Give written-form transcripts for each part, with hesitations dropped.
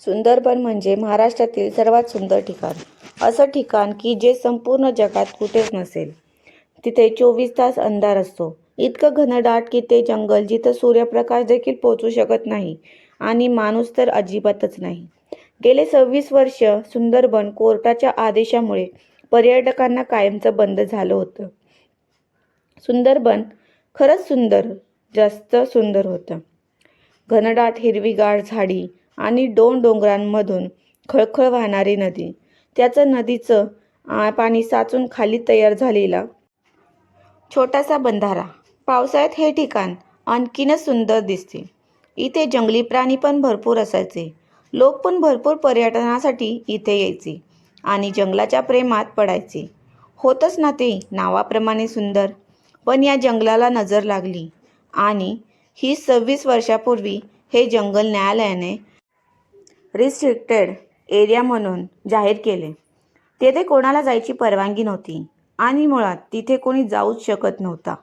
सुंदरबन म्हणजे महाराष्ट्रातील सर्वात सुंदर ठिकाण. असं ठिकाण की जे संपूर्ण जगात कुठेच नसेल. तिथे 24 तास अंधार असतो. इतकं घनदाट की ते जंगल जिथं सूर्यप्रकाश देखील पोहोचू शकत नाही आणि माणूस तर अजिबातच नाही. गेले 26 वर्ष सुंदरबन कोर्टाच्या आदेशामुळे पर्यटकांना कायमचं बंद झालं होतं. सुंदरबन खरंच सुंदर, जास्त सुंदर होतं. घनदाट हिरवीगार झाडी आणि डोंगरांमधून खळखळ वाहणारी नदी. त्याचं नदीचं पाणी साचून खाली तयार झालेला छोटासा बंधारा. पावसाळ्यात हे ठिकाण आणखीनच सुंदर दिसते. इथे जंगली प्राणी पण भरपूर असायचे. लोक पण भरपूर पर्यटनासाठी इथे यायचे आणि जंगलाच्या प्रेमात पडायचे. होतच ना ते नावाप्रमाणे सुंदर. पण या जंगलाला नजर लागली आणि ही 26 वर्षापूर्वी हे जंगल न्यायालयाने रिस्ट्रिक्टेड एरिया म्हणून जाहीर केले. तेथे कोणाला जायची परवानगी नव्हती आणि मुळात तिथे कोणी जाऊच शकत नव्हता.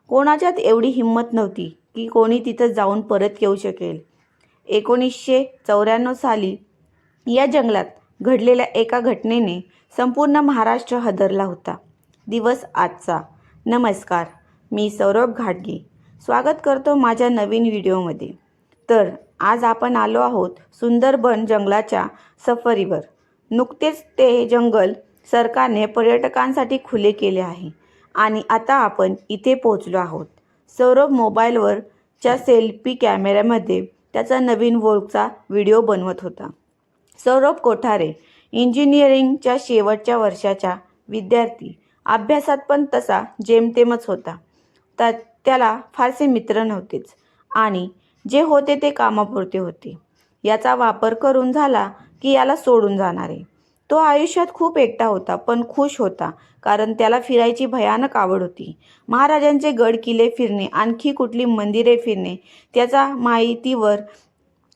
कोणाच्यात एवढी हिंमत नव्हती की कोणी तिथं जाऊन परत येऊ शकेल. 1994 साली या जंगलात घडलेल्या एका घटनेने संपूर्ण महाराष्ट्र हादरला होता. दिवस आजचा. नमस्कार, मी सौरभ घाटगे. स्वागत करतो माझ्या नवीन व्हिडिओमध्ये. तर आज आपण आलो आहोत सुंदरबन जंगलाच्या सफारीवर. नुकतेच ते जंगल सरकारने पर्यटकांसाठी खुले केले आहे आणि आता आपण इथे पोहोचलो आहोत. सौरभ मोबाईलवरच्या सेल्फी कॅमेऱ्यामध्ये त्याचा नवीन व्लॉगचा व्हिडिओ बनवत होता. सौरभ कोठारे इंजिनिअरिंगच्या शेवटच्या वर्षाचा विद्यार्थी. अभ्यासात पण तसा जेमतेमच होता. त्याला फारसे मित्र नव्हतेच आणि जे होते ते कामापुरते होते. याचा वापर करून झाला की याला सोडून जाणारे. तो आयुष्यात खूप एकटा होता पण खुश होता, कारण त्याला फिरायची भयानक आवड होती. महाराजांचे गड किल्ले फिरणे, आणखी कुठली मंदिरे फिरणे, त्याचा माहितीवर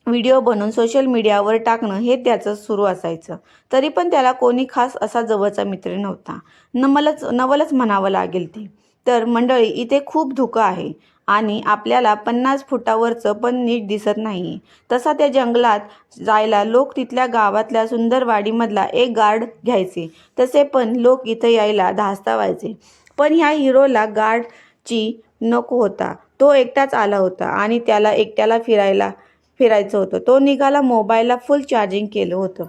व्हिडिओ बनवून सोशल मीडियावर टाकणं हे त्याचं सुरू असायचं. तरी पण त्याला कोणी खास असा जवळचा मित्र नव्हता. नवलच म्हणावं लागेल ते. तर मंडळी, इथे खूप धुकं आहे आणि आपल्याला 50 फुटावरचं पण नीट दिसत नाही. तसा त्या जंगलात जायला लोक तिथल्या गावातल्या सुंदरवाडीमधला एक गार्ड घ्यायचे. तसे पण लोक इथं यायला धास्तावायचे. पण ह्या हिरोला गार्डची नको होता. तो एकटाच आला होता आणि त्याला एकट्याला फिरायचं होतं. तो निघाला. मोबाईलला फुल चार्जिंग केलं होतं.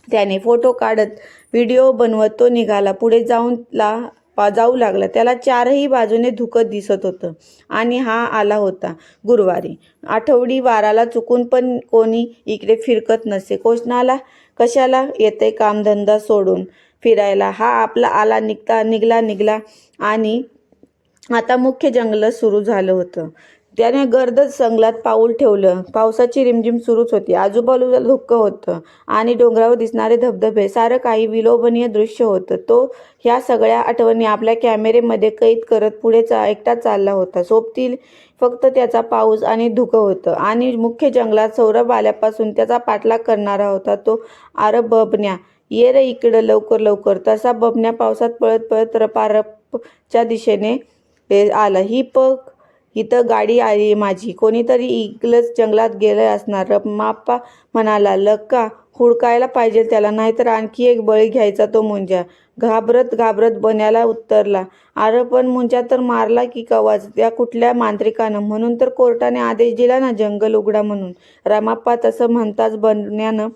त्याने फोटो काढत व्हिडिओ बनवत तो निघाला. पुढे जाऊ लागला. त्याला चारही बाजूने धुकं दिसत होतं आणि हा आला होता गुरुवारी. आठवडी वाराला चुकून पण कोणी इकडे फिरकत नसे. कशाला येते कामधंदा सोडून फिरायला. हा आपला आला, निघला आणि आता मुख्य जंगल सुरू झालं होतं. त्याने गर्द जंगलात पाऊल ठेवलं. पावसाची रिमझिम सुरूच होती. आजूबाजूला धुकं होतं आणि डोंगरावर दिसणारे धबधबे, सारं काही विलोभनीय दृश्य होतं. तो ह्या सगळ्या आठवणी आपल्या कॅमेऱ्यामध्ये कैद करत पुढे एकटाच चालला होता. सोबती फक्त त्याचा पाऊस आणि धुकं होतं आणि मुख्य जंगलात सौरभ आल्यापासून त्याचा पाठलाग करणारा होता तो आरब बबन्या. ये रे इकडं लवकर. तसा बबन्या पावसात पळत रपारपच्या दिशेने आला. इथं गाडी आली माझी. कोणीतरी इकलंच जंगलात गेलं असणार. रमाप्पा म्हणाला. लक्का हुडकायला पाहिजे त्याला, नाहीतर आणखी एक बळी घ्यायचा तो मुंजा. घाबरत बन्याला उत्तरला. अरे पण मुंजा तर मारला की कवाच त्या कुठल्या मांत्रिकानं. म्हणून तर कोर्टाने आदेश दिला ना जंगल उघडा म्हणून. रामाप्पा तसं म्हणताच बन्यानं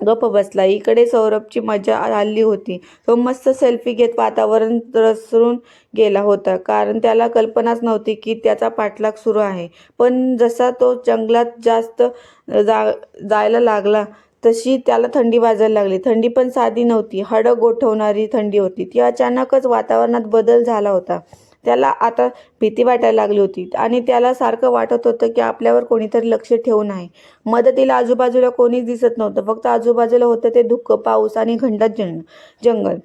गप्प बसला. इकडे सौरभची मजा आली होती. तो मस्त सेल्फी घेत वातावरण रसरून गेला होता, कारण त्याला कल्पनाच नव्हती की त्याचा पाठलाग सुरू आहे. पण जसा तो जंगलात जास्त जायला लागला तशी त्याला थंडी वाजायला लागली. थंडी पण साधी नव्हती, हाडं गोठवणारी थंडी होती ती. अचानकच वातावरणात बदल झाला होता. त्याला आता भीती वाटायला लागली होती आणि त्याला सारखं वाटत होतं की आपल्यावर कोणीतरी लक्ष ठेवून आहे. मदतीला आजूबाजूला कोणीच दिसत नव्हतं. फक्त आजूबाजूला होतं ते धुकं, पाऊस आणि घनदाट जंगल.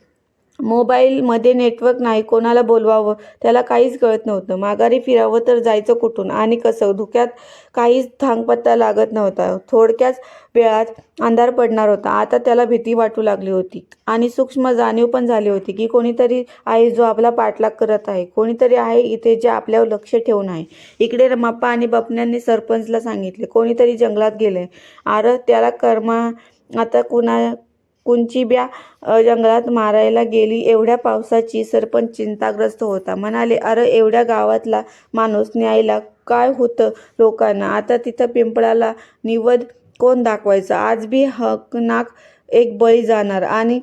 मोबाईलमध्ये नेटवर्क नाही, कोणाला बोलवावं त्याला काहीच कळत नव्हतं. माघारी फिरावं तर जायचं कुठून आणि कसं? धुक्यात काहीच थांगपत्ता लागत नव्हता. थोडक्याच वेळात अंधार पडणार होता. आता त्याला भीती वाटू लागली होती आणि सूक्ष्म जाणीव पण झाली होती की कोणीतरी आहे जो आपला पाठलाग करत आहे. कोणीतरी आहे इथे जे आपल्यावर लक्ष ठेवून आहे. इकडे रमाप्पा आणि बबन्यांनी सरपंचला सांगितले, कोणीतरी जंगलात गेलंय. अरे त्याला कर्मा, आता कुंचिब्या जंगलात मारायला गेली. एवढ्या पावसाची सरपंच चिंताग्रस्त होता. म्हणाले, अरे एवढ्या गावातला माणूस न्यायला काय होतं लोकांना? आता तिथं पिंपळाला निवद कोण दाखवायचं? आज बी हकनाक एक बळी जाणार आणि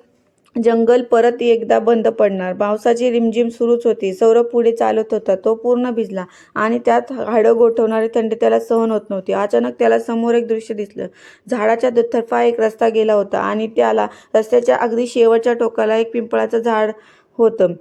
जंगल परत एकदा बंद पडणार. पावसाची रिमझिम सुरूच होती. सौरभ पुढे चालत होता. तो पूर्ण भिजला आणि त्यात हाडं गोठवणारी थंडी त्याला सहन होत नव्हती. अचानक त्याला समोर एक दृश्य दिसलं. झाडाच्या दुतर्फा एक रस्ता गेला होता आणि त्याला रस्त्याच्या अगदी शेवटच्या टोकाला एक पिंपळाचं झाड होतं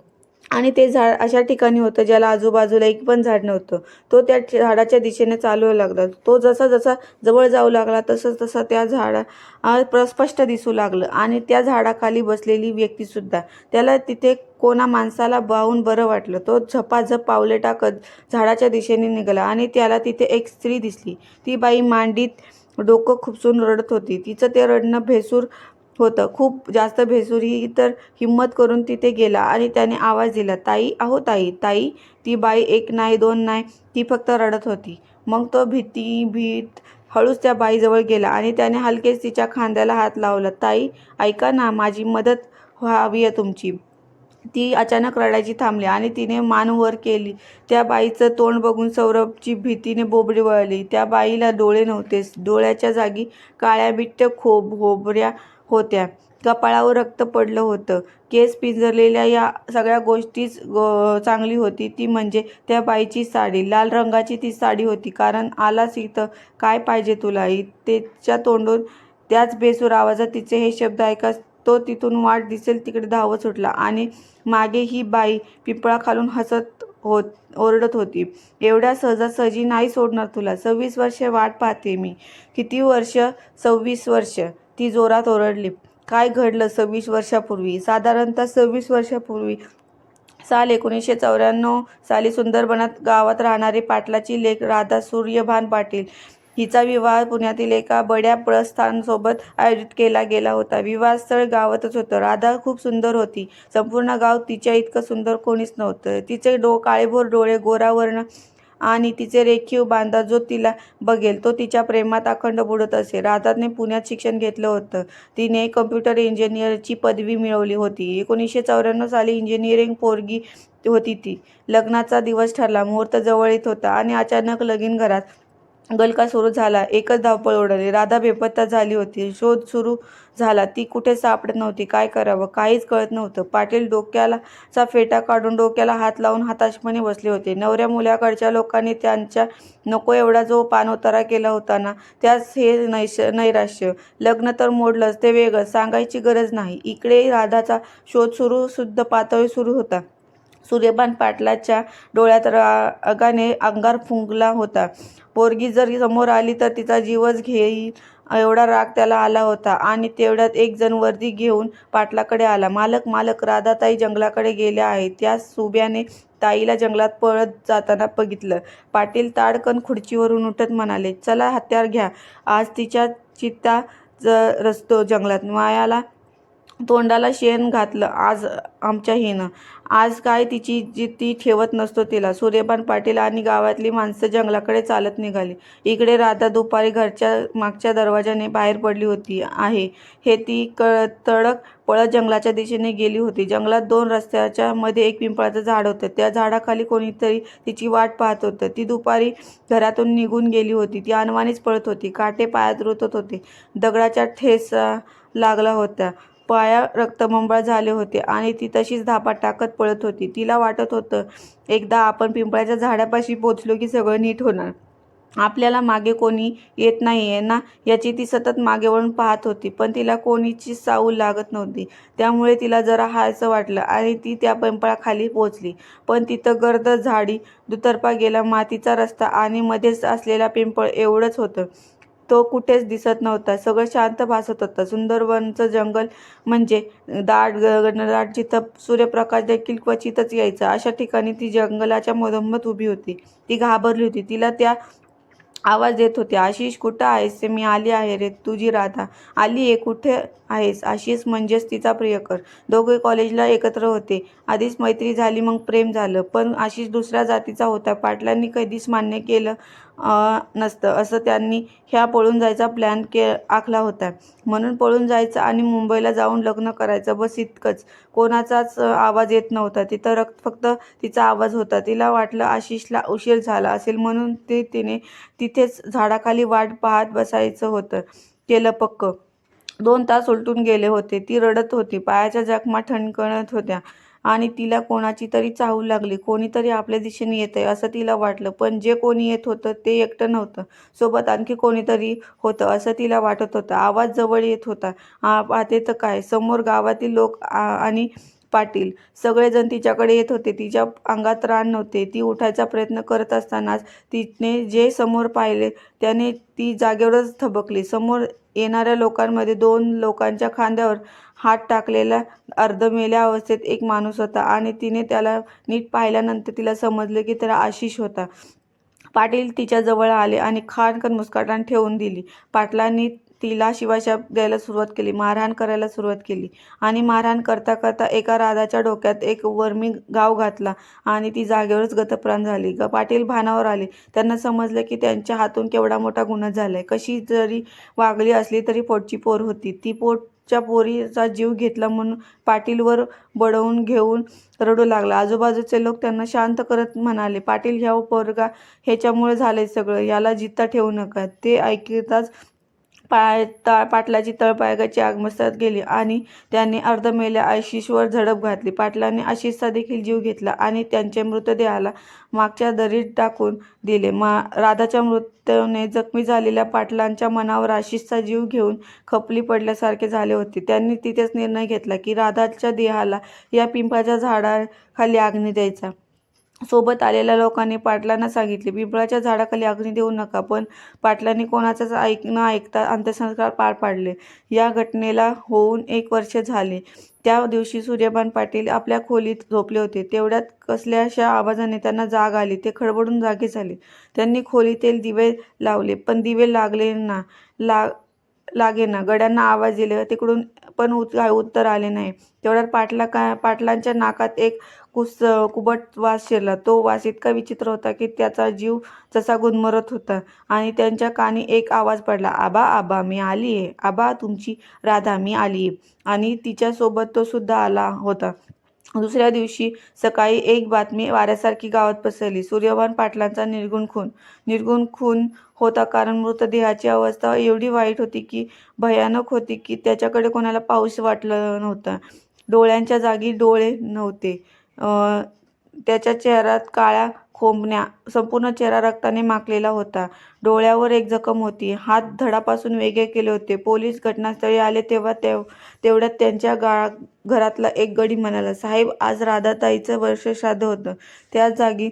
आणि ते झाड अशा ठिकाणी होतं ज्याला आजूबाजूला एक पण झाड नव्हतं. तो त्या झाडाच्या दिशेने चालू लागला. तो जसा जसा जवळ जाऊ लागला तसं तसं त्या झाडा स्पष्ट दिसू लागलं आणि त्या झाडाखाली बसलेली व्यक्तीसुद्धा. त्याला तिथे कोणा माणसाला पाहून बरं वाटलं. तो झपाझप पावले टाकत झाडाच्या दिशेने निघाला आणि त्याला तिथे एक स्त्री दिसली. ती बाई मांडीत डोकं खुपसून रडत होती. तिचं ते रडणं भेसूर होतं, खूप जास्त भेसूर. ही तर हिंमत करून तिथे गेला आणि त्याने आवाज दिला, ताई, अहो ताई. ताई. ती बाई एक नाही दोन नाही, ती फक्त रडत होती. मग तो भीत हळूच त्या बाईजवळ गेला आणि त्याने हलकेच तिच्या खांद्याला हात लावला. ताई, ऐका ना, माझी मदत हवी आहे तुमची. ती अचानक रडायची थांबली आणि तिने मान वर केली. त्या बाईचं तोंड बघून सौरभची भीतीने बोबडी वळली. त्या बाईला डोळे नव्हतेच. डोळ्याच्या जागी काळ्याबिट्ट खोबऱ्या होत्या. कपाळावर रक्त पडलं होतं. केस पिंजरलेल्या या सगळ्या गोष्टीच चांगली होती ती म्हणजे त्या बाईची साडी. लाल रंगाची ती साडी होती. कारण आलास इथं, काय पाहिजे तुला? तिच्या तोंडून त्याच बेसूर आवाजात तिचे हे शब्द ऐकाच तो तिथून वाट दिसेल तिकडे धावत सुटला आणि मागे ही बाई पिंपळाखालून हसत ओरडत होती, एवढ्या सहजासहजी नाही सोडणार तुला. 26 वर्षे वाट पाहते मी. किती वर्ष? 26 वर्ष, ती जोरात ओरडली. काय घडलं 26 वर्षापूर्वी? साधारणतः 26 वर्षापूर्वी साल 1994 साली सुंदरबनात गावात राहणारी पाटलाची लेक राधा सूर्यभान पाटील हिचा विवाह पुण्यातील एका बड्या प्रस्थानसोबत आयोजित केला गेला होता. विवाहस्थळ गावातच होतं. राधा खूप सुंदर होती. संपूर्ण गाव तिच्या इतकं सुंदर कोणीच नव्हतं. तिचे काळेभोर डोळे, गोरा वर्ण आणि तिचे रेखीव बांधा जो तिला बघेल तो तिच्या प्रेमात अखंड बुडत असे. राधाने पुण्यात शिक्षण घेतलं होतं. तिने कम्प्युटर इंजिनिअरची पदवी मिळवली होती. 1994 साली इंजिनिअरिंग पोरगी होती ती. लग्नाचा दिवस ठरला. मुहूर्त जवळ येत होता आणि अचानक लगीन घरात गलका सुरू झाला. एकच धावपळ उडाली. राधा बेपत्ता झाली होती. शोध सुरू झाला. ती कुठे सापडत नव्हती. काय करावं काहीच कळत नव्हतं. पाटील डोक्याचा फेटा काढून डोक्याला हात लावून हताशपणे बसले होते. नवऱ्या मुलाकडच्या लोकांनी त्यांच्या नको एवढा जो पाणउतारा केला होता ना, त्यास हे नैराश्य. लग्न तर मोडलंच, ते वेगळंच, सांगायची गरज नाही. इकडे राधाचा शोध सुद्धा पातळी सुरू होता. सूर्यभान पाटलाच्या डोळ्यात रागाने अंगार फुंकला होता. पोरगी जर समोर आली तर तिचा जीवच घेईल एवढा राग त्याला आला होता आणि तेवढ्यात एक जण वर्दी घेऊन पाटलाकडे आला. मालक, राधाताई जंगलाकडे गेल्या आहेत. त्या सुब्याने ताईला जंगलात पळत जाताना बघितलं. पाटील ताडकन खुर्चीवरून उठत म्हणाले, चला हत्यार घ्या, आज तिच्या चित्ता रचतो जंगलात. मायाला तोंडाला शेण घातलं आज आमच्या हिनं. आज काय तिची ती ठेवत नसतो तिला. सूर्यभान पाटील आणि गावातली माणसं जंगलाकडे चालत निघाली. इकडे राधा दुपारी घरच्या मागच्या दरवाजाने बाहेर पडली होती आहे हे ती तडक पळत जंगलाच्या दिशेने गेली होती. जंगलात 2 रस्त्याच्या मध्ये एक पिंपळाचं झाड होतं. त्या झाडाखाली कोणीतरी तिची वाट पाहत होतं. ती दुपारी घरातून निघून गेली होती. ती अनवाणीच पळत होती. काटे पायात रुतत होते. दगडाच्या ठेचा लागला होता. पाया रक्तबंबाळ झाले होते आणि ती तशीच धापा टाकत पळत होती. तिला वाटत होतं, एकदा आपण पिंपळाच्या झाडापाशी पोचलो की सगळं नीट होणार. आपल्याला मागे कोणी येत नाहीये ना याची ती सतत मागे वळून पाहत होती. पण तिला कोणीची साऊल लागत नव्हती. त्यामुळे तिला जरा हायसं वाटलं आणि ती त्या पिंपळाखाली पोचली. पण तिथं गर्द झाडी, दुतर्फा गेला मातीचा रस्ता आणि मध्येच असलेला पिंपळ एवढंच होतं. तो कुठेच दिसत नव्हता. सगळं शांत भासत होतं. सुंदरवनचं जंगल म्हणजे दाट घनदाट, जिथं सूर्यप्रकाश देखील क्वचितच यायचा, अशा ठिकाणी ती जंगलाच्या मधोमध उभी होती. ती घाबरली होती. तिला त्या आवाज येत होते, आशिष कुठं आहेस? मी आली आहे रे, तुझी राधा आली आहे. कुठे आहेस? आशिष म्हणजेच तिचा प्रियकर. दोघे कॉलेजला एकत्र होते. आधीच मैत्री झाली, मग प्रेम झालं. पण आशिष दुसऱ्या जातीचा होता. पाटलांनी कधीच मान्य केलं नसतं. असं त्यांनी ह्या पळून जायचा प्लॅन आखला होता. म्हणून पळून जायचं आणि मुंबईला जाऊन लग्न करायचं, बस इतकंच. कोणाचाच आवाज येत नव्हता. तिथं फक्त तिचा आवाज होता. तिला वाटलं आशिषला उशीर झाला असेल, म्हणून तिने तिथेच झाडाखाली वाट पाहत बसायचं होतं. केलं पक्क. 2 तास उलटून गेले होते. ती रडत होती. पायाच्या जखमा ठणठणत होत्या आणि तिला कोणाची तरी चाहूल लागली. कोणीतरी आपल्या दिशेने येतंय असं तिला वाटलं. पण जे कोणी येत होतं ते एकटं नव्हतं. सोबत आणखी कोणीतरी होतं असं तिला वाटत होतं. आवाज जवळ येत होता. पाहते तर काय, समोर गावातील लोक आणि पाटील सगळेजण तिच्याकडे येत होते. तिच्या अंगात रान नव्हते. ती उठायचा प्रयत्न करत असतानाच तिने जे समोर पाहिले त्याने ती जागेवरच थबकली. समोर येणाऱ्या लोकांमध्ये 2 लोकांच्या खांद्यावर हात टाकलेला अर्धमेल्या अवस्थेत एक माणूस होता आणि तिने त्याला नीट पाहिल्यानंतर तिला समजलं की त्याला आशिष होता. पाटील तिच्या जवळ आले आणि खानकन मुस्कान ठेवून दिली. पाटलांनी तिला शिवाशाप द्यायला सुरुवात केली, मारहाण करायला सुरुवात केली आणि मारहाण करता करता एका राधाच्या डोक्यात एक वर्मी घाव घातला आणि ती जागेवरच गतप्राण झाली. पाटील भानावर आले. त्यांना समजलं की त्यांच्या हातून केवढा मोठा गुन्हा झालाय. कशी जरी वागली असली तरी पोटची पोर होती. ती पोटच्या पोरीचा जीव घेतला म्हणून पाटील वर बडवून घेऊन रडू लागला. आजूबाजूचे लोक त्यांना शांत करत म्हणाले, पाटील, ह्या पोरगा ह्याच्यामुळे झालंय सगळं, याला जिद्द ठेवू नका. ते ऐकताच पाटलाची तळपायाची आग मस्तकात गेली आणि त्यांनी अर्धमेल्या आशिषवर झडप घातली. पाटलांनी आशिषचा देखील जीव घेतला आणि त्यांच्या मृतदेहाला मागच्या दरीत टाकून दिले. राधाच्या मृत्यूने जखमी झालेल्या पाटलांच्या मनावर आशिषचा जीव घेऊन खपली पडल्यासारखे झाले होते. त्यांनी तिथेच निर्णय घेतला की राधाच्या देहाला या पिंपळाच्या झाडाखाली अग्नी द्यायचा. सोबत आलेल्या लोकांनी पाटलांना सांगितले, पिंपळाच्या झाडाखाली अग्नी देऊ नका. पण पाटलांनी कोणाचाच न ऐकता अंत्यसंस्कार पार पाडले. या घटनेला होऊन 1 वर्ष झाले. त्या दिवशी सूर्यभान पाटील आपल्या खोलीत झोपले होते. तेवढ्यात कसल्याशा आवाजाने त्यांना जाग आली. ते खडबडून जागे झाले. त्यांनी खोलीतील दिवे लावले, पण दिवे लागेना. गड्यांना आवाज दिले, तिकडून पण उत्तर आले नाही. तेवढ्यात पाटलांच्या नाकात एक कुबट वास शिरला. तो वास इतका विचित्र होता की त्याचा जीव जसा गुदमरत होता आणि त्यांच्या कानी एक आवाज पडला, आबा, आबा, मी आलीये. आबा, तुमची राधा, मी आलीये. आणि तिच्यासोबत तो सुद्धा आला होता. दुसऱ्या दिवशी सकाळी एक बातमी वाऱ्यासारखी गावात पसरली. सूर्यभान पाटलांचा निर्गुण खून होता. कारण मृतदेहाची अवस्था एवढी वाईट होती की भयानक होती की त्याच्याकडे कोणाला पाहूच वाटलं नव्हतं. डोळ्यांच्या जागी डोळे नव्हते. त्याच्या चेहऱ्यात काळ्या खोबण्या, संपूर्ण चेहरा रक्ताने माखलेला होता. डोळ्यावर एक जखम होती. हात धडापासून वेगळे केले होते. पोलीस घटनास्थळी आले तेव्हा तेवढ्यात त्यांच्या घरातला एक गडी म्हणाला, साहेब, आज राधाताईचं वर्षश्राद्ध होतं. त्याच जागी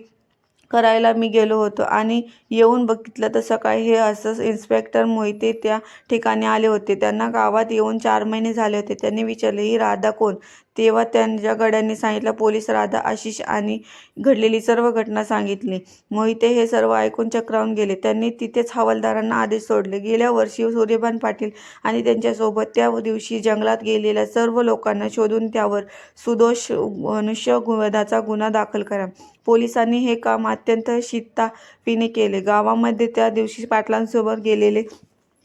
करायला मी गेलो होतो आणि येऊन बघितलं तर सकाळी हे असं. इन्स्पेक्टर मोहिते त्या ठिकाणी आले होते. त्यांना गावात येऊन 4 महिने झाले होते. त्यांनी विचारले, ही राधा कोण? तेव्हा त्यांच्या गड्यांनी सांगितलं. पोलीस राधा, आशिष आणि घडलेली सर्व घटना सांगितली. मोहिते हे सर्व ऐकून चक्रावून गेले. त्यांनी तिथेच हवालदारांना आदेश सोडले. गेल्या वर्षी सूर्यभान पाटील आणि त्यांच्यासोबत त्या दिवशी जंगलात गेलेल्या सर्व लोकांना शोधून त्यावर सुदोष मनुष्यवधाचा गुन्हा दाखल करा. पोलिसांनी हे काम अत्यंत शिस्तीने केले. गावामध्ये त्या दिवशी पाटलांसोबत गेलेले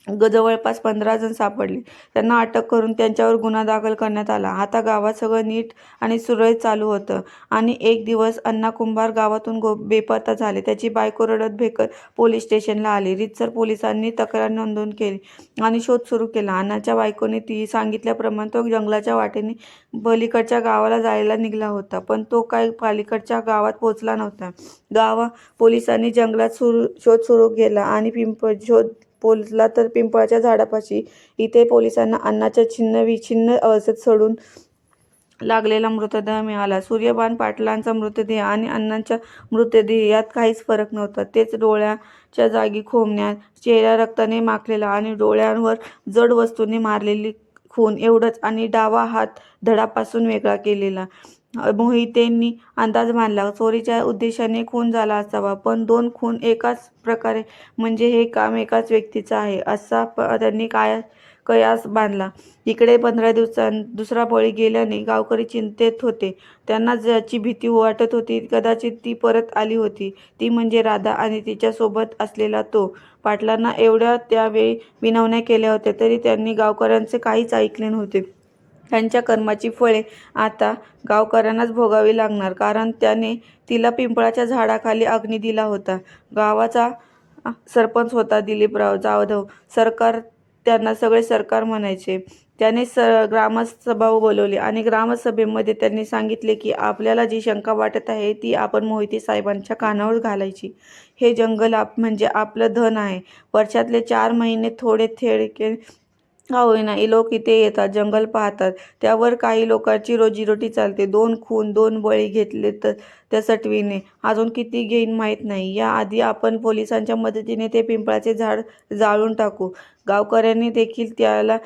जवळपास 15 जण सापडले. त्यांना अटक करून त्यांच्यावर गुन्हा दाखल करण्यात आला. आता गावात सगळं नीट आणि सुरळीत चालू होतं आणि एक दिवस अण्णा कुंभार गावातून बेपत्ता झाले. त्याची बायको रडत भेकत पोलीस स्टेशनला आली. रीतसर पोलिसांनी तक्रार नोंदवून केली आणि शोध सुरू केला. अण्णाच्या बायकोने ती सांगितल्याप्रमाणे तो जंगलाच्या वाटेने पलीकडच्या गावाला जायला निघाला होता. पण तो काय पलीकडच्या गावात पोहोचला नव्हता. पोलिसांनी जंगलात शोध सुरू केला आणि शोध पोहोचला तर पिंपळाच्या झाडापाशी. इथे पोलिसांना अण्णाच्या छिन्न-विछिन्न अवस्थेत सोडून लागलेला मृतदेह मिळाला. सूर्यभान पाटलांचा मृतदेह आणि अण्णांचा मृतदेह यात काहीच फरक नव्हता. तेच डोळ्याच्या जागी खोमण्या, चेहरा रक्ताने माखलेला आणि डोळ्यांवर जड वस्तूने मारलेली खून एवढंच, आणि डावा हात धडापासून वेगळा केलेला. मोहितेंनी अंदाज बांधला, चोरीच्या उद्देशाने खून झाला असावा, पण 2 खून एकाच प्रकारे म्हणजे हे काम एकाच व्यक्तीचं आहे असा त्यांनी कयास बांधला. इकडे 15 दिवसांत दुसरा बळी गेल्याने गावकरी चिंतेत होते. त्यांना ज्याची भीती वाटत होती कदाचित ती परत आली होती, ती म्हणजे राधा आणि तिच्यासोबत असलेला तो. पाटलांना एवढ्या त्यावेळी विनवण्या केल्या होत्या तरी त्यांनी गावकऱ्यांचे काहीच ऐकले नव्हते. त्यांच्या कर्माची फळे आता गावकऱ्यांनाच भोगावी लागणार, कारण त्याने तिला पिंपळाच्या झाडाखाली अग्नी दिला होता. गावाचा सरपंच होता दिलीपराव जाधव. सरकार त्यांना सगळे सरकार म्हणायचे. त्याने ग्रामसभा बोलवली आणि ग्रामसभेमध्ये त्यांनी सांगितले की आपल्याला जी शंका वाटत आहे ती आपण मोहिते साहेबांच्या कानावर घालायची. हे जंगल म्हणजे आपलं धन आहे. वर्षातले 4 महिने थोडे थेडके का होईना लोक इथे येतात, जंगल पाहतात. त्यावर काही लोकांची रोजीरोटी चालते. 2 खून, 2 बळी घेतले तर त्या सटवीने अजून किती घेईन माहीत नाही. याआधी आपण पोलिसांच्या मदतीने ते पिंपळाचे झाड जाळून टाकू. गावकऱ्यांनी देखील त्याला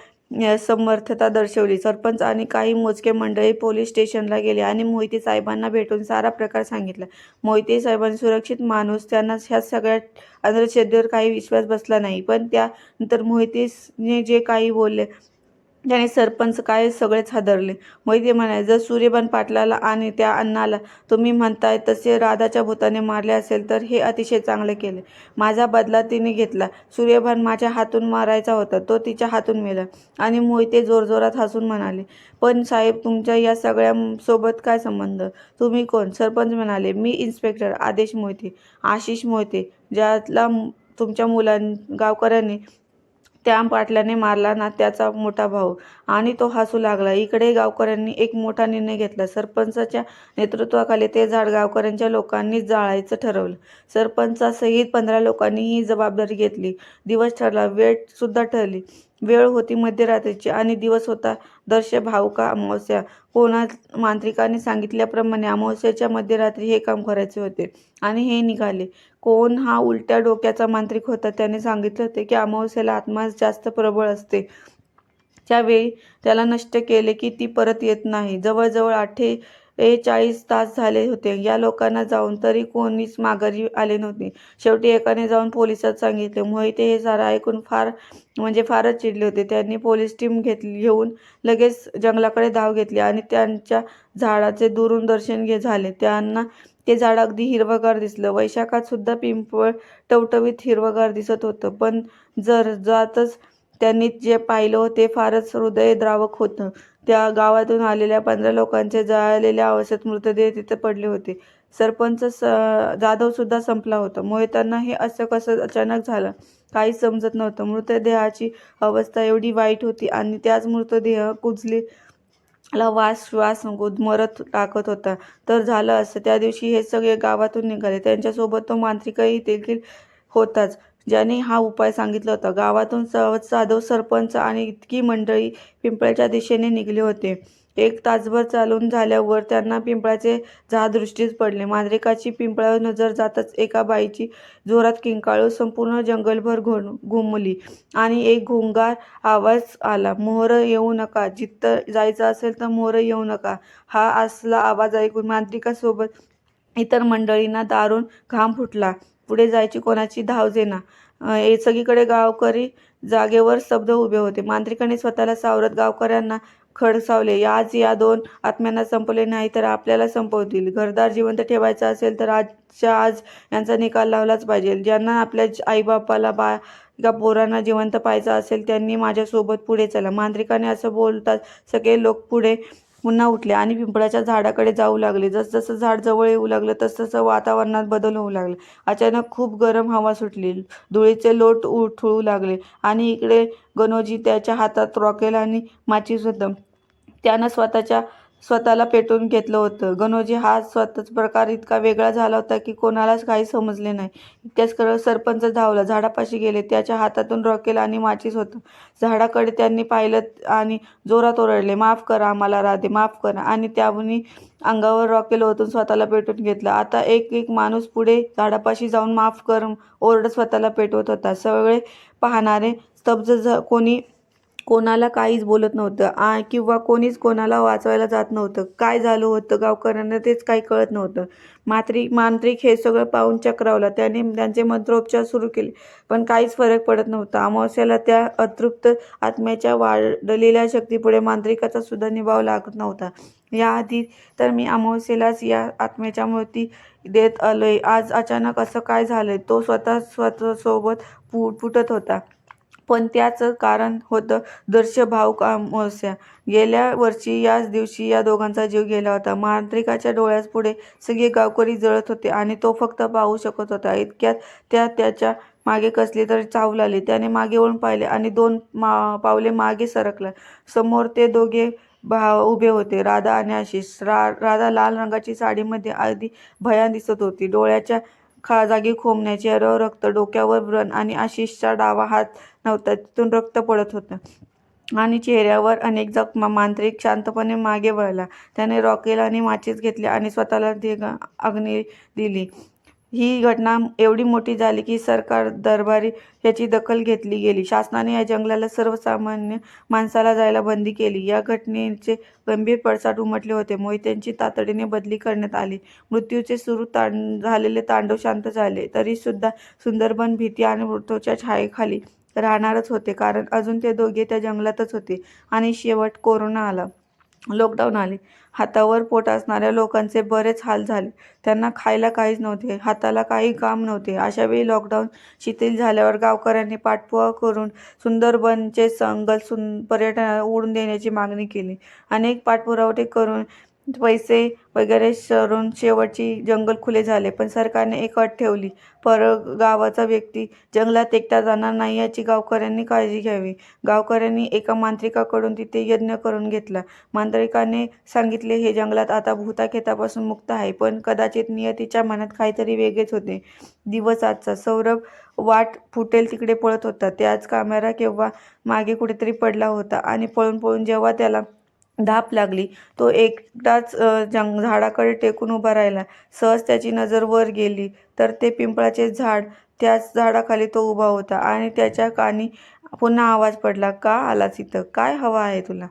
समर्थता दर्शवली. सरपंच आणि काही मोजके मंडळी पोलीस स्टेशनला गेले आणि मोहिते साहेबांना भेटून सारा प्रकार सांगितला. मोहिते साहेबांनी सुरक्षित माणूस, त्यांना ह्या सगळ्या अंधश्रद्धेवर काही विश्वास बसला नाही. पण त्यानंतर मोहितेने जे काही बोलले त्याने सरपंच काय सगळेच हादरले. मोहिते म्हणाले, जर सूर्यभान पाटलाला आणि त्या अण्णाला तुम्ही म्हणताय तसे राधाच्या भूताने मारले असेल तर हे अतिशय चांगले केले. माझा बदला तिने घेतला. सूर्यभान माझ्या हातून मारायचा होता, तो तिच्या हातून मेला. आणि मोहिते जोरजोरात हसून म्हणाले, पण साहेब तुमच्या या सगळ्यांसोबत काय संबंध? तुम्ही कोण? सरपंच म्हणाले, मी इन्स्पेक्टर आदेश मोहिते, आशिष मोहिते, ज्याला तुमच्या गावकऱ्यांनी त्या पाटलाने मारला ना, त्याचा मोठा भाऊ. आणि तो हसू लागला. इकडे गावकऱ्यांनी एक मोठा निर्णय घेतला. सरपंचाच्या नेतृत्वाखाली ते झाड गावकऱ्यांच्या लोकांनी जाळायचं ठरवलं. सरपंचासहित 15 लोकांनी ही जबाबदारी घेतली. दिवस ठरला, वेळ सुद्धा ठरली. वेळ होती मध्यरात्रीची आणि दिवस होता दर्श भाऊका अमावस्या. मांत्रिकाने सांगितल्याप्रमाणे अमावस्येच्या मध्यरात्री हे काम करायचे होते आणि हे निघाले. कोण हा उलट्या डोक्याचा मांत्रिक होता. त्याने सांगितले होते की अमावस्येला आत्मा जास्त प्रबळ असते. त्यावेळी त्याला नष्ट केले की ती परत येत नाही. जवळजवळ 48 तास झाले होते या लोकांना जाऊन, तरी कोणीच माघारी आले नव्हते. शेवटी एकाने जाऊन पोलिसात सांगितले. मोहिते हे सारं ऐकून फारच चिडले होते. त्यांनी पोलीस टीम घेऊन लगेच जंगलाकडे धाव घेतली आणि त्यांच्या झाडाचे दुरून दर्शन झाले. त्यांना ते झाड अगदी हिरवंगार दिसलं. वैशाखात सुद्धा पिंपळ टवटवीत हिरवंगार दिसत होतं. पण जातच त्यांनी जे पाहिलं ते फारच हृदयद्रावक होतं. त्या गावातून आलेल्या 15 लोकांचे जळालेल्या अवस्थेत मृतदेह तिथे पडले होते. सरपंच जाधव सुद्धा संपला होता. मोहितांना हे असं कसं अचानक झालं काहीच समजत नव्हतं. मृतदेहाची अवस्था एवढी वाईट होती आणि त्याच मृतदेह कुजलेला श्वास गुदमरत टाकत होता. तर झालं असं, त्या दिवशी हे सगळे गावातून निघाले. त्यांच्यासोबत तो मांत्रिकही देखील होताच, ज्याने हा उपाय सांगितला होता. गावातून जाधव, सरपंच आणि इतकी मंडळी पिंपळाच्या दिशेने निघाले होते. 1 तासभर चालून झाल्यावर त्यांना पिंपळाचे झाड दृष्टीस पडले. मांत्रिकाची पिंपळावर नजर जाताच एका बाईची जोरात किंकाळू संपूर्ण जंगलभर घुमली आणि एक घोंगार आवाज आला, मोहर येऊ नका, जिथं जायचं असेल तर मोहर येऊ नका. हा असला आवाज ऐकून मांत्रिकासोबत इतर मंडळींना दारुण घाम फुटला. पुढे जायची कोणाची धावजेना. सगळीकडे गावकरी जागेवर स्तब्ध उभे होते. मांत्रिकाने स्वतःला सावरत गावकऱ्यांना खडसावले, आज या 2 आत्म्यांना संपवले नाही तर आपल्याला संपवतील. घरदार जिवंत ठेवायचं असेल तर आजच्या आज यांचा निकाल लावलाच पाहिजे. ज्यांना आपल्या आईबापाला का पोरांना जिवंत पाहायचं असेल त्यांनी माझ्यासोबत पुढे चला. मांत्रिकाने असं बोलताच सगळे लोक पुढे पुन्हा उठले आणि पिंपळाच्या झाडाकडे जाऊ लागले. जसजसं झाड जवळ येऊ लागलं तसतसं वातावरणात बदल होऊ लागला. अचानक खूप गरम हवा सुटली. धुळीचे लोट उठू लागले आणि इकडे गणोजी, त्याच्या हातात रॉकेल आणि माचीस होतं. त्यानं स्वतःच्या स्वतःला पेटवून घेतलं होतं. गणोजी हा स्वतःच प्रकार इतका वेगळा झाला होता की कोणालाच काही समजले नाही. इतक्याच करत सरपंच धावला. झाडापाशी गेले. त्याच्या हातातून रॉकेल आणि माचीस होतं. झाडाकडे त्यांनी पाहिलं आणि जोरात ओरडले, "माफ करा आम्हाला राधे, माफ करा." आणि त्याहूनही अंगावर रॉकेल ओतून स्वतःला पेटवून घेतलं. आता एक एक माणूस पुढे झाडापाशी जाऊन माफ कर ओरडत स्वतःला पेटवत होता. सगळे पाहणारे स्तब्ध. कोणी कोणाला काहीच बोलत नव्हतं किंवा कोणीच कोणाला वाचवायला जात नव्हतं. काय झालं होतं गावकऱ्यांना तेच काही कळत नव्हतं. मांत्रिक हे सगळं पाहून चक्रावला. त्याने त्यांचे मंत्रोपचार सुरू केले, पण काहीच फरक पडत नव्हता. अमावास्येला त्या अतृप्त आत्म्याच्या वाढलेल्या शक्तीपुढे मांत्रिकाचा सुद्धा निभाव लागत नव्हता. याआधी तर मी अमावास्येलाच या आत्म्याच्या मूर्ती देत आलोय. आज अचानक असं काय झालंय? तो स्वतःसोबत पुटत होता. पण त्याचं कारण होतं भावूक अमावस्या. गेल्या वर्षी याच दिवशी या दोघांचा जीव गेला होता. मांत्रिकाच्या डोळ्यापुढे सगळे गावकरी जळत होते आणि तो फक्त पाहू शकत होता. इतक्यात त्याच्या मागे कसली तरी चाहूल आली. त्याने मागे वळून पाहिले आणि 2 पावले मागे सरकला. समोर ते दोघे भाव उभे होते, राधा आणि आशिष. राधा लाल रंगाची साडीमध्ये अगदी भयान दिसत होती. डोळ्याच्या जागी खोमण्या, चेहऱ्यावर रक्त, डोक्यावर व्रण आणि आशिषचा डावा हात नव्हता, तिथून रक्त पडत होतं आणि चेहऱ्यावर अनेक जखमा. मांत्रिक शांतपणे मागे वळला. त्याने रॉकेल आणि माचीस घेतली आणि स्वतःला अग्नी दिली. ही घटना एवढी मोठी झाली की सरकार दरबारी याची दखल घेतली गेली. शासनाने या जंगलाला सर्वसामान्य माणसाला जायला बंदी केली. या घटनेचे गंभीर पडसाद उमटले होते. मोहित्यांची तातडीने बदली करण्यात आली. मृत्यूचे सुरू झालेले तांडव शांत झाले. तरीसुद्धा सुंदरबन भीती आणि मृत्यूच्या छायेखाली राहणारच होते, कारण अजून ते दोघे त्या जंगलातच होते. आणि शेवट कोरोना आला, लॉकडाऊन आले. हातावर पोट असणाऱ्या लोकांचे बरेच हाल झाले. त्यांना खायला काहीच नव्हते, हाताला काही काम नव्हते. अशावेळी लॉकडाऊन शिथिल झाल्यावर गावकऱ्यांनी पाठपुरावा करून सुंदरबनचे जंगल पर्यटनाला उडून देण्याची मागणी केली. अनेक पाठपुरावे करून पैसे वगैरे करून शेवटची जंगल खुले झाले. पण सरकारने एक अट ठेवली, परगावाचा व्यक्ती जंगलात एकटा जाणार नाही याची गावकऱ्यांनी काळजी घ्यावी. गावकऱ्यांनी एका मांत्रिकाकडून तिथे यज्ञ करून घेतला. मांत्रिकाने सांगितले, हे जंगलात आता भूताखेतापासून मुक्त आहे. पण कदाचित नियतीच्या मनात काहीतरी वेगळेच होते. दिवस आजचा. सौरभ वाट फुटेल तिकडे पळत होता. त्याच कॅमेरा केव्हा मागे कुठेतरी पडला होता आणि पळून पळून जेव्हा त्याला धाप लागली, तो एकटाच झाडाकडे टेकून उभा राहिला. सहज त्याची नजर वर गेली तर ते पिंपळाचे झाड, त्याच झाडाखाली तो उभा होता आणि त्याच्या कानी पुन्हा आवाज पडला, का आलास इथं? काय हवं आहे तुला?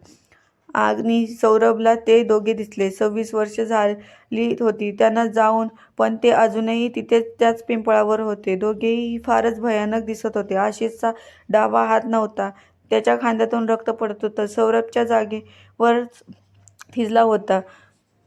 आणि सौरभला ते दोघे दिसले. 26 वर्ष झाली होती त्यांना जाऊन, पण ते अजूनही तिथेच त्याच पिंपळावर होते. दोघेही फारच भयानक दिसत होते. आशिषचा डावा हात नव्हता, त्याच्या खांद्यातून रक्त पडत होतं. सौरभच्या जागेवर थिजला होता,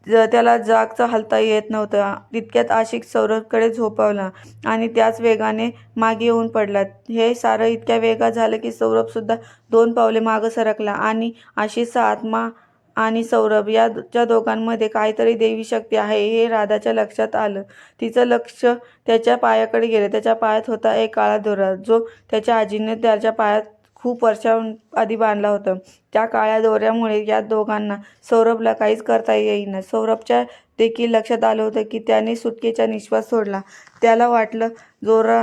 त्याला जागचा हलता येत नव्हता. तितक्यात आशिष सौरभकडे झोपावला आणि त्याच वेगाने मागे येऊन पडला. हे सारं इतक्या वेगात झालं की सौरभसुद्धा 2 पावले मागं सरकला आणि आशिषचा आत्मा आणि सौरभ याच्या दोघांमध्ये काहीतरी दैवी शक्ती आहे हे राधाच्या लक्षात आलं. तिचं लक्ष त्याच्या पायाकडे गेलं. त्याच्या पायात होता एक काळा दोरा, जो त्याच्या आजीने त्याच्या पायात खूप वर्षांआधी बांधला होता. त्या काळ्या दोऱ्यामुळे या दोघांना, सौरभला काहीच करता येईना. सौरभच्या देखील लक्षात आलं होतं की त्याने सुटकेचा निश्वास सोडला. त्याला वाटलं,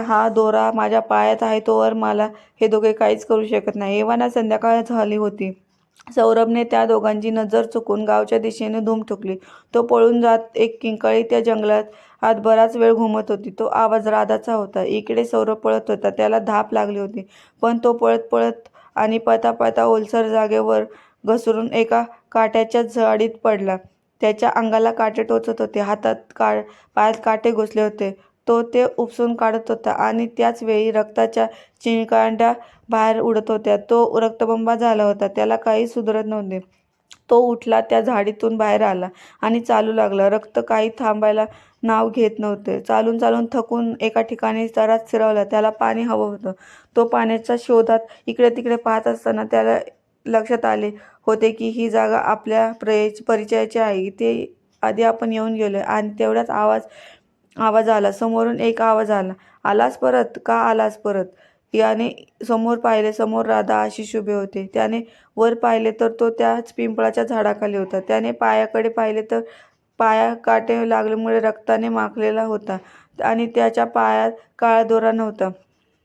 हा दोरा माझ्या पायात आहे तोवर मला हे दोघे काहीच करू शकत नाही. एव्हाना संध्याकाळ झाली होती. सौरभने त्या दोघांची नजर चुकून गावच्या दिशेने धूम ठोकली. तो पळून जात एक किंकाळी त्या जंगलात बराच वेळ घुमत होती. तो आवाज राधाचा होता. इकडे सौरभ पळत होता. त्याला धाप लागली होती, पण तो पळत पळत आणि पळता पळता ओलसर जागेवर घसरून एका काट्याच्या झाडीत पडला. त्याच्या अंगाला काटे टोचत होते, पायात काटे घुसले होते. तो ते उपसून काढत होता आणि त्याच वेळी रक्ताच्या चिळकांड्या बाहेर उडत होत्या. तो रक्तबंबाळ झाला होता. त्याला काही सुधरत नव्हते. तो उठला, त्या झाडीतून बाहेर आला आणि चालू लागला. रक्त काही थांबायला नाव घेत नव्हते. चालून चालून थकून एका ठिकाणी जराच स्थिरावला. त्याला पाणी हवं होतं. तो पाण्याच्या शोधात इकडे तिकडे पाहत असताना त्याला लक्षात आले होते की ही जागा आपल्या परिचयाची आहे. इथे आधी आपण येऊन गेलोय. आणि तेवढ्याच आवाज आला. समोरून एक आवाज आला, आलास परत? का आलास परत? याने समोर पाहिले, समोर राधा आशिष उभे होते. त्याने वर पाहिले तर तो त्याच पिंपळाच्या झाडाखाली होता. त्याने पायाकडे पाहिले तर पाया काटे लागल्यामुळे रक्ताने माखलेला होता आणि त्याच्या पायात काळा दोरा नव्हता.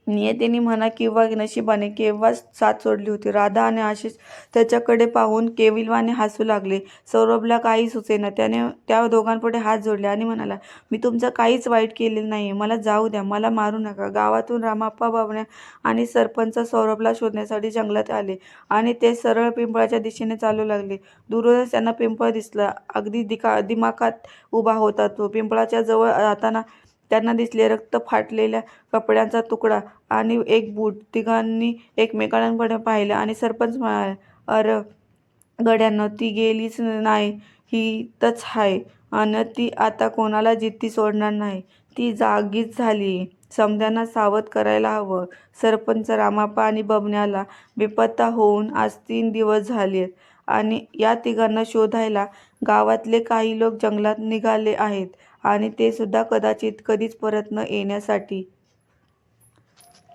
नियतीने म्हणा किंवा नशिबाने केव्हाच साथ सोडली होती. राधा आणि आशिष त्याच्याकडे पाहून केविलवाणे हसू लागले. सौरभला काही सुचेना. त्याने त्या दोघांपुढे हात जोडले आणि म्हणाला, मी तुमचं काहीच वाईट केलेलं नाही. मला जाऊ द्या, मला मारू नका. गावातून रामाप्पा, बबन्या आणि सरपंच सौरभला शोधण्यासाठी जंगलात आले आणि ते सरळ पिंपळाच्या दिशेने चालू लागले. दूरच त्यांना पिंपळ दिसला. अगदी दिमाखात उभा होता तो. पिंपळाच्या जवळ जाताना त्यांना दिसले रक्त फाटलेल्या कपड्यांचा तुकडा आणि एक बूट. तिघांनी एकमेकांकडे पाहिलं आणि सरपंच म्हणाले, अरे गड्यांनो, ती गेलीच नाही, ही तच आहे अन ती आता कोणाला जिद्दी सोडणार नाही. ती जागीच झाली. समद्यांना सावध करायला हवं. सरपंच, रामाप्पा आणि बबन्याला बेपत्ता होऊन आज 3 दिवस झालेत आणि या तिघांना शोधायला गावातले काही लोक जंगलात निघाले आहेत आणि ते सुद्धा कदाचित कधीच परत न येण्यासाठी.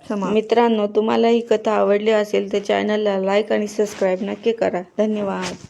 मित्रांनो, तुम्हाला ही कथा आवडली असेल तर चॅनलला लाईक आणि सबस्क्राईब नक्की करा. धन्यवाद.